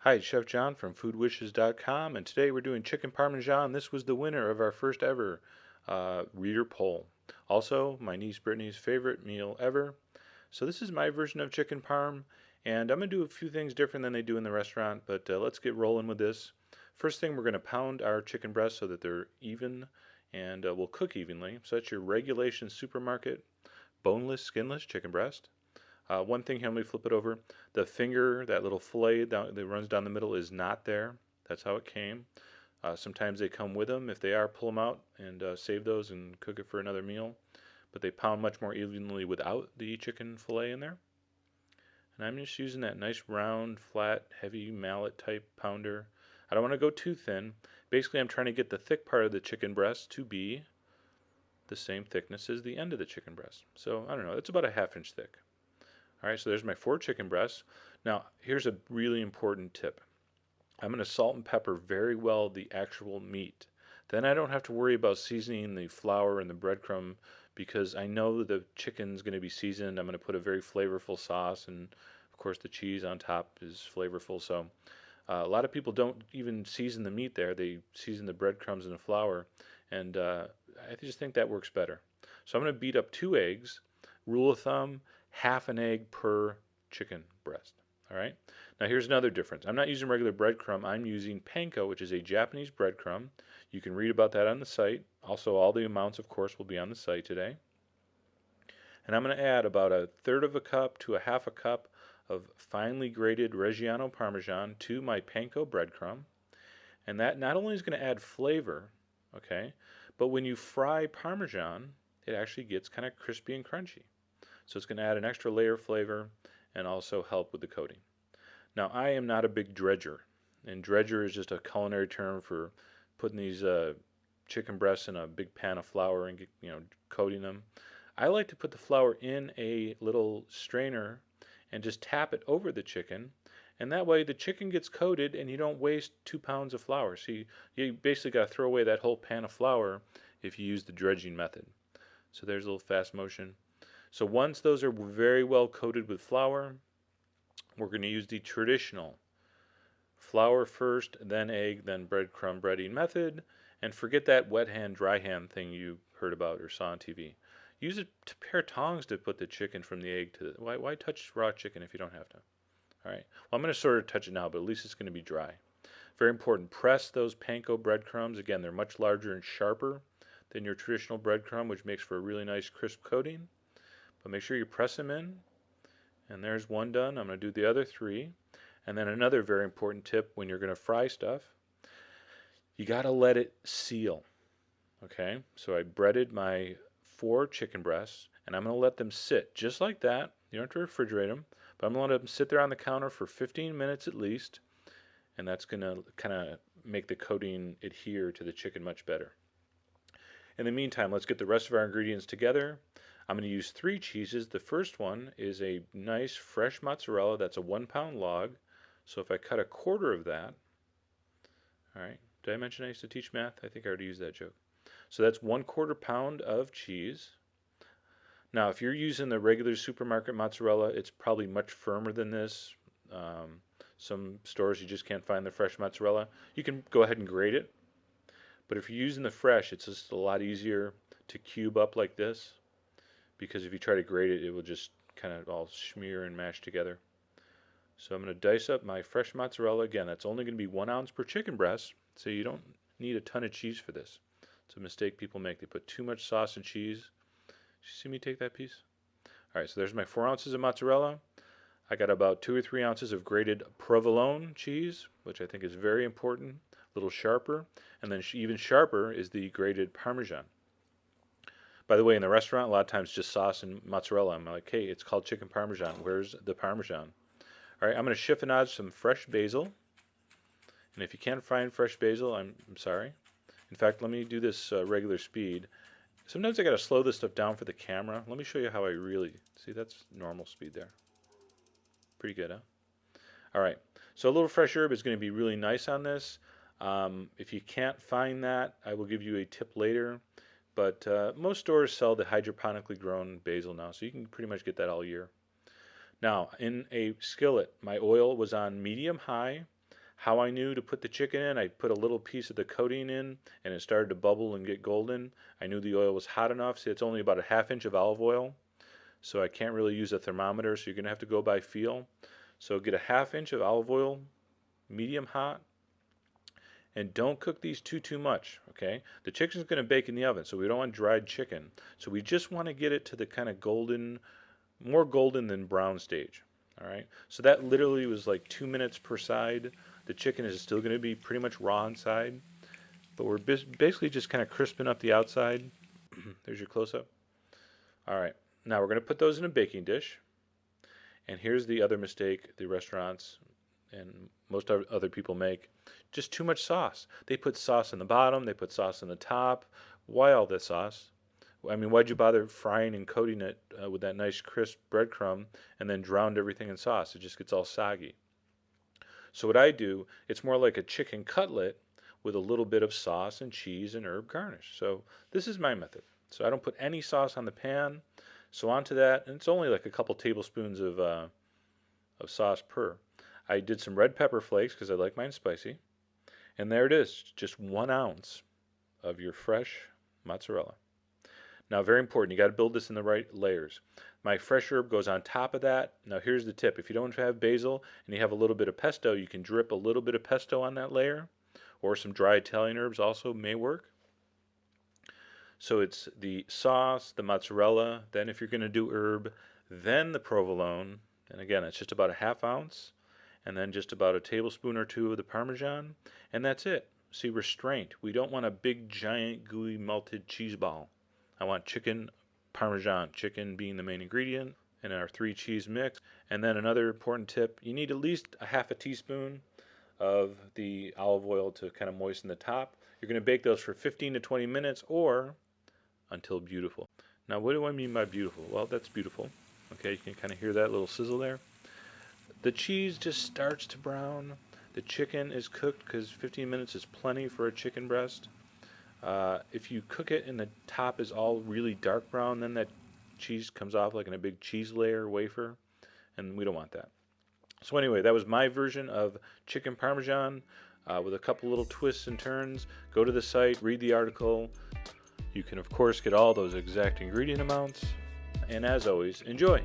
Hi, it's Chef John from foodwishes.com, and today we're doing chicken parmesan. This was the winner of our first ever reader poll. Also, my niece Brittany's favorite meal ever. So this is my version of chicken parm, and I'm going to do a few things different than they do in the restaurant, but let's get rolling with this. First thing, we're going to pound our chicken breasts so that they're even and will cook evenly. So that's your regulation supermarket boneless, skinless chicken breast. One thing here, let me flip it over. The finger, that little fillet that runs down the middle, is not there. That's how it came. Sometimes they come with them. If they are, pull them out and save those and cook it for another meal. But they pound much more evenly without the chicken fillet in there. And I'm just using that nice round, flat, heavy mallet type pounder. I don't want to go too thin. Basically, I'm trying to get the thick part of the chicken breast to be the same thickness as the end of the chicken breast. So I don't know, it's about a ½ inch thick. All right, so there's my 4 chicken breasts. Now, here's a really important tip. I'm going to salt and pepper very well the actual meat. Then I don't have to worry about seasoning the flour and the breadcrumb because I know the chicken's going to be seasoned. I'm going to put a very flavorful sauce, and of course the cheese on top is flavorful. So a lot of people don't even season the meat there. They season the breadcrumbs and the flour, and I just think that works better. So I'm going to beat up 2 eggs. Rule of thumb, ½ an egg per chicken breast. All right. Now here's another difference. I'm not using regular breadcrumb. I'm using panko, which is a Japanese breadcrumb. You can read about that on the site. Also, all the amounts, of course, will be on the site today. And I'm going to add about 1/3 of a cup to a ½ a cup of finely grated Reggiano Parmesan to my panko breadcrumb. And that not only is going to add flavor, okay, but when you fry Parmesan, it actually gets kind of crispy and crunchy. So it's going to add an extra layer of flavor and also help with the coating. Now, I am not a big dredger, and dredger is just a culinary term for putting these chicken breasts in a big pan of flour and coating them. I like to put the flour in a little strainer and just tap it over the chicken, and that way the chicken gets coated and you don't waste 2 pounds of flour. So you basically got to throw away that whole pan of flour if you use the dredging method. So there's a little fast motion. So once those are very well coated with flour, we're going to use the traditional flour first, then egg, then breadcrumb breading method, and forget that wet hand, dry hand thing you heard about or saw on TV. Use a pair of tongs to put the chicken from the egg to the, why touch raw chicken if you don't have to? All right. Well, I'm going to sort of touch it now, but at least it's going to be dry. Very important. Press those panko breadcrumbs. Again, they're much larger and sharper than your traditional breadcrumb, which makes for a really nice crisp coating. But make sure you press them in. And there's one done. I'm going to do the other 3. And then another very important tip when you're going to fry stuff, you got to let it seal. Okay? So I breaded my 4 chicken breasts, and I'm going to let them sit just like that. You don't have to refrigerate them, but I'm going to let them sit there on the counter for 15 minutes at least, and that's going to kind of make the coating adhere to the chicken much better. In the meantime, let's get the rest of our ingredients together. I'm going to use 3 cheeses. The first one is a nice fresh mozzarella. That's a 1-pound log. So if I cut 1/4 of that, all right, did I mention I used to teach math? I think I already used that joke. So that's 1/4 pound of cheese. Now, if you're using the regular supermarket mozzarella, it's probably much firmer than this. Some stores you just can't find the fresh mozzarella. You can go ahead and grate it. But if you're using the fresh, it's just a lot easier to cube up like this, because if you try to grate it, it will just kind of all smear and mash together. So I'm going to dice up my fresh mozzarella. Again, that's only going to be 1 ounce per chicken breast, so you don't need a ton of cheese for this. It's a mistake people make. They put too much sauce and cheese. Did you see me take that piece? All right, so there's my 4 ounces of mozzarella. I got about 2 or 3 ounces of grated provolone cheese, which I think is very important, a little sharper. And then even sharper is the grated Parmesan. By the way, in the restaurant, a lot of times just sauce and mozzarella. I'm like, hey, it's called chicken Parmesan. Where's the Parmesan? All right, I'm going to chiffonade some fresh basil. And if you can't find fresh basil, I'm sorry. In fact, let me do this regular speed. Sometimes I got to slow this stuff down for the camera. Let me show you how I really, see, that's normal speed there. Pretty good, huh? All right, so a little fresh herb is going to be really nice on this. If you can't find that, I will give you a tip later. But most stores sell the hydroponically grown basil now, so you can pretty much get that all year. Now, in a skillet, my oil was on medium high. How I knew to put the chicken in, I put a little piece of the coating in and it started to bubble and get golden. I knew the oil was hot enough. See, it's only about a ½ inch of olive oil, so I can't really use a thermometer, so you're going to have to go by feel. So get a ½ inch of olive oil, medium hot, and don't cook these too much, okay? The chicken's going to bake in the oven, so we don't want dried chicken. So we just want to get it to the kind of golden, more golden than brown stage. All right, so that literally was like 2 minutes per side. The chicken is still going to be pretty much raw inside, but we're basically just kind of crisping up the outside. There's your close-up. All right, now we're going to put those in a baking dish. And here's the other mistake the restaurants and most other people make. Just too much sauce. They put sauce in the bottom, they put sauce in the top. Why all this sauce? I mean, why'd you bother frying and coating it with that nice crisp breadcrumb and then drowned everything in sauce? It just gets all soggy. So what I do, it's more like a chicken cutlet with a little bit of sauce and cheese and herb garnish. So this is my method. So I don't put any sauce on the pan. So onto that, and it's only like a couple tablespoons of sauce per. I did some red pepper flakes because I like mine spicy. And there it is, just 1 ounce of your fresh mozzarella. Now, very important, you got to build this in the right layers. My fresh herb goes on top of that. Now, here's the tip. If you don't have basil and you have a little bit of pesto, you can drip a little bit of pesto on that layer, or some dry Italian herbs also may work. So it's the sauce, the mozzarella, then if you're going to do herb, then the provolone, and again, it's just about a ½ ounce, and then just about a tablespoon or 2 of the Parmesan, and that's it. See, restraint. We don't want a big, giant, gooey, melted cheese ball. I want chicken Parmesan, chicken being the main ingredient, and our 3 cheese mix. And then another important tip, you need at least a ½ teaspoon of the olive oil to kind of moisten the top. You're going to bake those for 15 to 20 minutes or until beautiful. Now, what do I mean by beautiful? Well, that's beautiful. Okay, you can kind of hear that little sizzle there. The cheese just starts to brown. The chicken is cooked because 15 minutes is plenty for a chicken breast. If you cook it and the top is all really dark brown, then that cheese comes off like in a big cheese layer wafer, and we don't want that. So anyway, that was my version of chicken Parmesan with a couple little twists and turns. Go to the site, read the article. You can, of course, get all those exact ingredient amounts. And as always, enjoy!